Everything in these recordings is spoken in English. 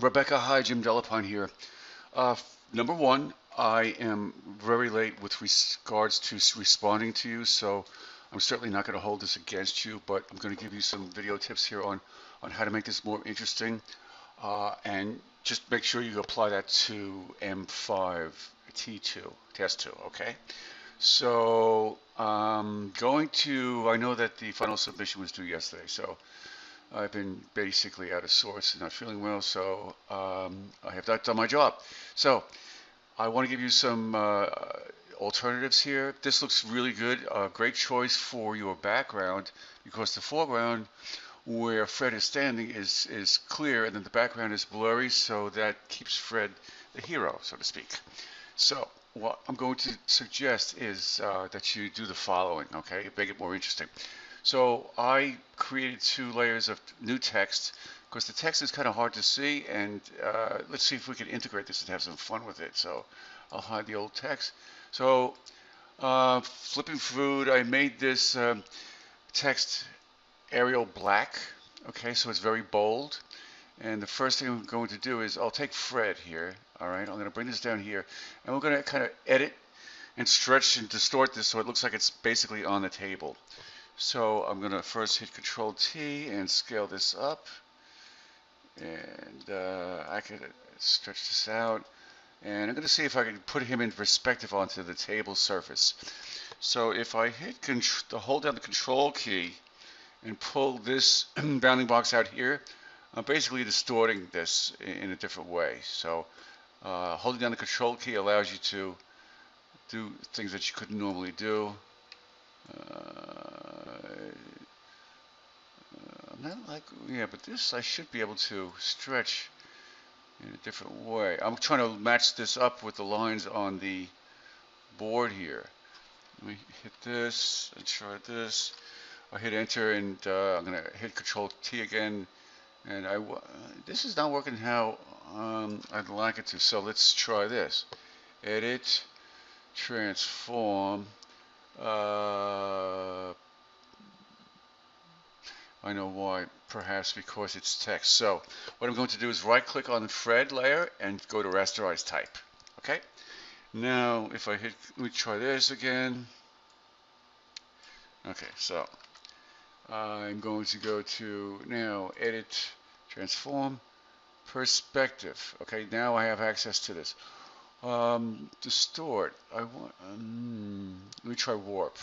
Rebecca, hi, Jim Delapine here. Number one, I am very late with regards to responding to you, so I'm certainly not going to hold this against you, but I'm going to give you some video tips here on how to make this more interesting. And just make sure you apply that to M5 T2, test 2, okay? So, I know that the final submission was due yesterday, so I've been basically out of sorts and not feeling well, so I have not done my job. So I want to give you some alternatives here. This looks really good. Great choice for your background because the foreground where Fred is standing is clear and then the background is blurry, so that keeps Fred the hero, so to speak. So what I'm going to suggest is that you do the following, okay? Make it more interesting. So I created 2 layers of new text because the text is kind of hard to see, and let's see if we can integrate this and have some fun with it. So I'll hide the old text. So flipping food, I made this text Arial black. Okay, so it's very bold. And the first thing I'm going to do is I'll take Fred here. All right, I'm going to bring this down here, and we're going to kind of edit and stretch and distort this so it looks like it's basically on the table. So I'm going to first hit Control T and scale this up, and I can stretch this out, and I'm going to see if I can put him in perspective onto the table surface. So if I hold down the Control key and pull this bounding box out here, I'm basically distorting this in a different way. So holding down the Control key allows you to do things that you couldn't normally do. Not like, yeah, but this I should be able to stretch in a different way. I'm trying to match this up with the lines on the board here. Let me hit this and try this. I hit enter and I'm going to hit Control T again, and this is not working how I'd like it to. So let's try this. Edit, transform. I know why, perhaps because it's text. So what I'm going to do is right click on the Fred layer and go to rasterize type. Okay, now if I hit, let me try this again. Okay, so I'm going to go to now edit, transform, perspective. Okay, now I have access to this. Distort, let me try warp.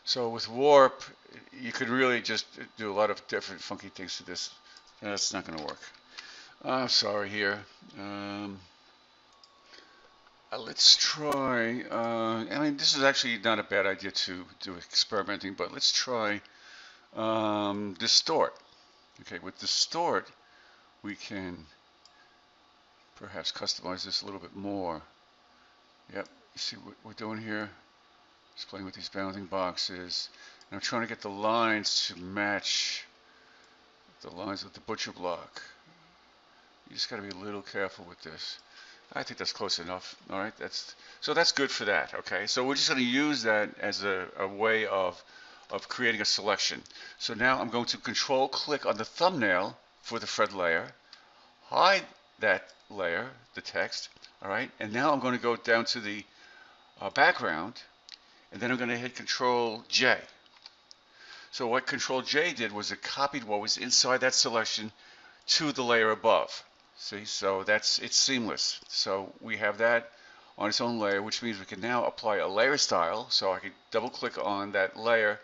So with warp, you could really just do a lot of different funky things to this. That's not going to work. I'm sorry here. Let's try, I mean, this is actually not a bad idea to do experimenting, but let's try distort. Okay, with distort, we can perhaps customize this a little bit more. Yep, you see what we're doing here? Just playing with these bounding boxes. And I'm trying to get the lines to match the lines with the butcher block. You just got to be a little careful with this. I think that's close enough. All right, so that's good for that. Okay, so we're just going to use that as a way of creating a selection. So now I'm going to Control click on the thumbnail for the Fred layer, hide that layer, the text. All right, and now I'm going to go down to the background, and then I'm going to hit Control J. So what Control J did was it copied what was inside that selection to the layer above. See, so it's seamless. So we have that on its own layer, which means we can now apply a layer style. So I can double click on that layer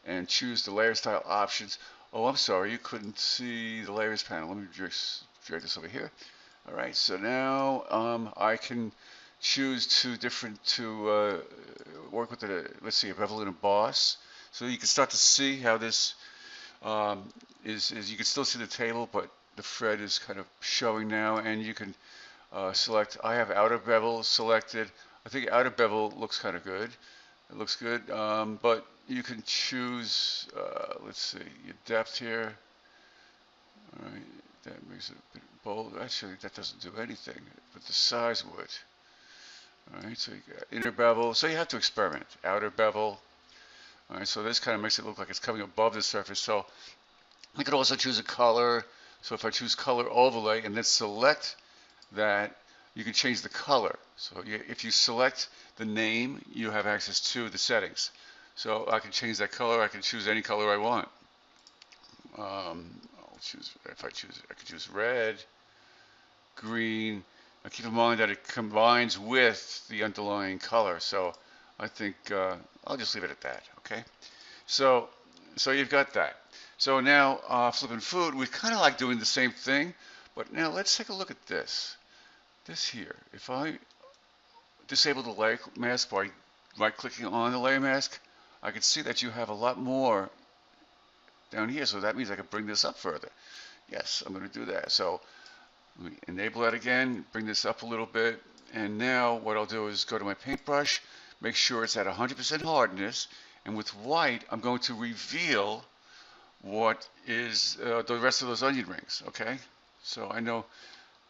and choose the layer style options. Oh, I'm sorry, you couldn't see the layers panel. Let me drag this over here. All right, so now I can choose to work with let's see, a bevel and a boss. So you can start to see how this is you can still see the table, but the Fred is kind of showing now, and you can select. I have outer bevel selected. I think outer bevel looks kind of good. It looks good, but you can choose. Let's see, your depth here. All right, that makes it a bit bold. Actually, that doesn't do anything, but the size would. All right, so you got inner bevel. So you have to experiment. Outer bevel. All right, so this kind of makes it look like it's coming above the surface. So you could also choose a color. So if I choose color overlay and then select that, you can change the color. So if you select the name, you have access to the settings. So I can change that color. I can choose any color I want. I'll choose, if I choose, I can choose red, green. Now keep in mind that it combines with the underlying color. So I think I'll just leave it at that. Okay. So you've got that. So now flipping food, we kind of like doing the same thing, but now let's take a look at this. This here, if I disable the layer mask by right-clicking on the layer mask, I can see that you have a lot more down here, so that means I can bring this up further. Yes, I'm going to do that. So let me enable that again, bring this up a little bit, and now what I'll do is go to my paintbrush, make sure it's at 100% hardness, and with white, I'm going to reveal what is the rest of those onion rings, okay? So I know,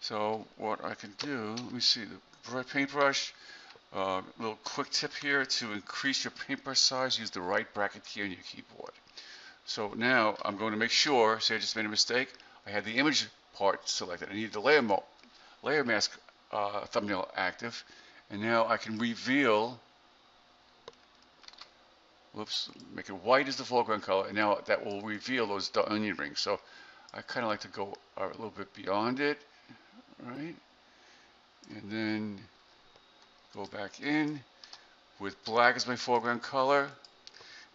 so what I can do, let me see, the paintbrush, little quick tip here, to increase your paintbrush size, use the right bracket key on your keyboard. So now I'm going to make sure, say I just made a mistake, I had the image part selected. I need the layer mask thumbnail active, and now I can reveal, whoops, make it white as the foreground color, and now that will reveal those onion rings. So I kind of like to go a little bit beyond it, right? And then go back in with black as my foreground color,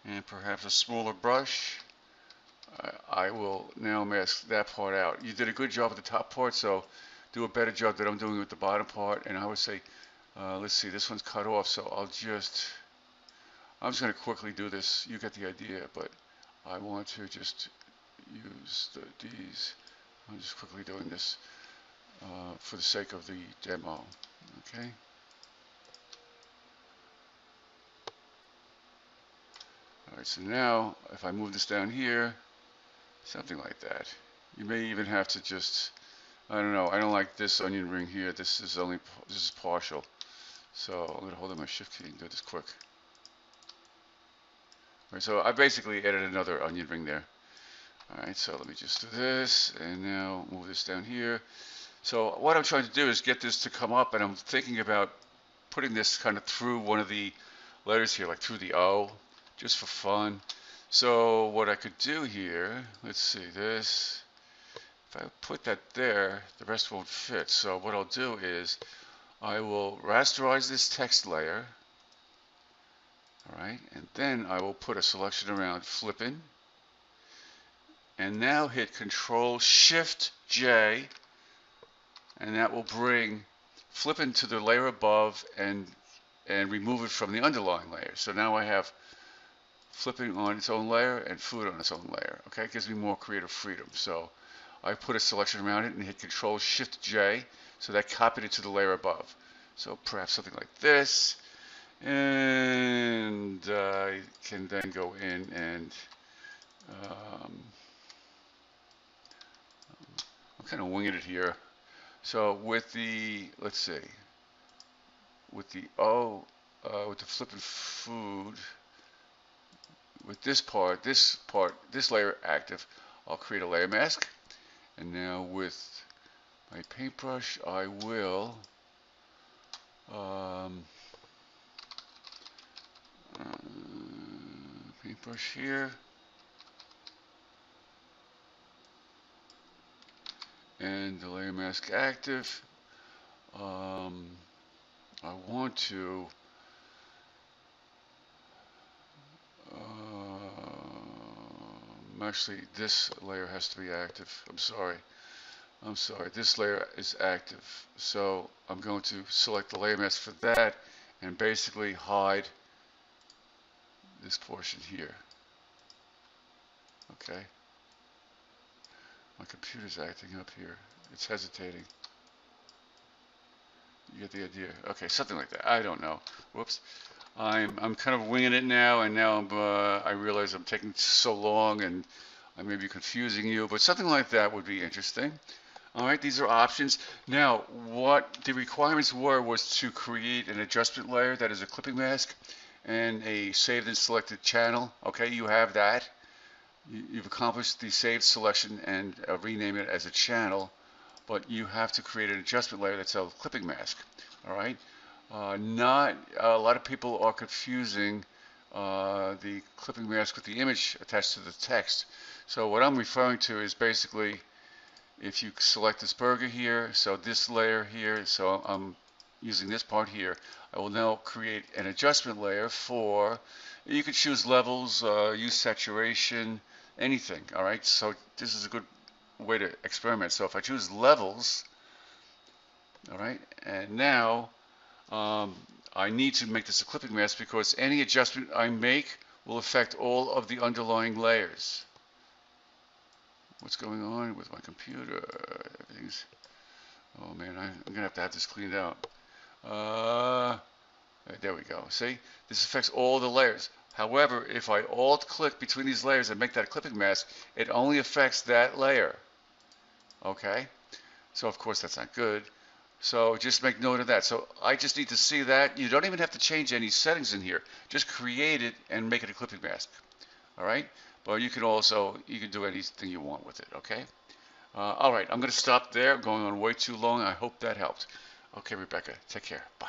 and perhaps a smaller brush. I will now mask that part out. You did a good job with the top part, so do a better job that I'm doing with the bottom part. And I would say, let's see, this one's cut off, so I'm just going to quickly do this. You get the idea, but I want to just use these. I'm just quickly doing this for the sake of the demo. Okay. All right, so now if I move this down here, something like that. You may even have to just, I don't know, I don't like this onion ring here. This is partial. So I'm going to hold in my shift key and do this quick. All right, so I basically added another onion ring there. All right, so let me just do this and now move this down here. So what I'm trying to do is get this to come up, and I'm thinking about putting this kind of through one of the letters here, like through the O, just for fun. So what I could do here, let's see this, if I put that there, the rest won't fit. So what I'll do is I will rasterize this text layer, all right, and then I will put a selection around flipping, and now hit Control Shift J, and that will bring flipping to the layer above and remove it from the underlying layer. So now I have flipping on its own layer and food on its own layer. Okay, it gives me more creative freedom. So I put a selection around it and hit Control Shift J, so that copied it to the layer above. So perhaps something like this, and I can then go in and I'm kind of winging it here. So with the, let's see, with the O, with the flipping food, with this layer active, I'll create a layer mask. And now with my paintbrush, I will paintbrush here, and the layer mask active. I want to actually, this layer has to be active. I'm sorry, this layer is active, so I'm going to select the layer mask for that and basically hide this portion here. Okay, my computer's acting up here, it's hesitating. You get the idea. Okay, something like that. I don't know. Whoops. I'm kind of winging it now, and now I realize I'm taking so long, and I may be confusing you, but something like that would be interesting. All right, these are options. Now, what the requirements were was to create an adjustment layer that is a clipping mask and a saved and selected channel. Okay, you have that. you've accomplished the saved selection and rename it as a channel, but you have to create an adjustment layer that's a clipping mask. All right. Not a lot of people are confusing the clipping mask with the image attached to the text. So what I'm referring to is basically if you select this burger here, so this layer here, so I'm using this part here, I will now create an adjustment layer for, you could choose levels, use saturation, anything. All right, so this is a good way to experiment. So if I choose levels, all right, and now I need to make this a clipping mask because any adjustment I make will affect all of the underlying layers. What's going on with my computer? Everything's, oh man, I'm gonna have to have this cleaned out. There we go. See, this affects all the layers. However, if I alt click between these layers and make that a clipping mask, it only affects that layer. Okay, so of course that's not good. So just make note of that. So I just need to see that. You don't even have to change any settings in here. Just create it and make it a clipping mask. All right. But you can also, you can do anything you want with it. Okay. All right. I'm going to stop there. I'm going on way too long. I hope that helped. Okay, Rebecca. Take care. Bye.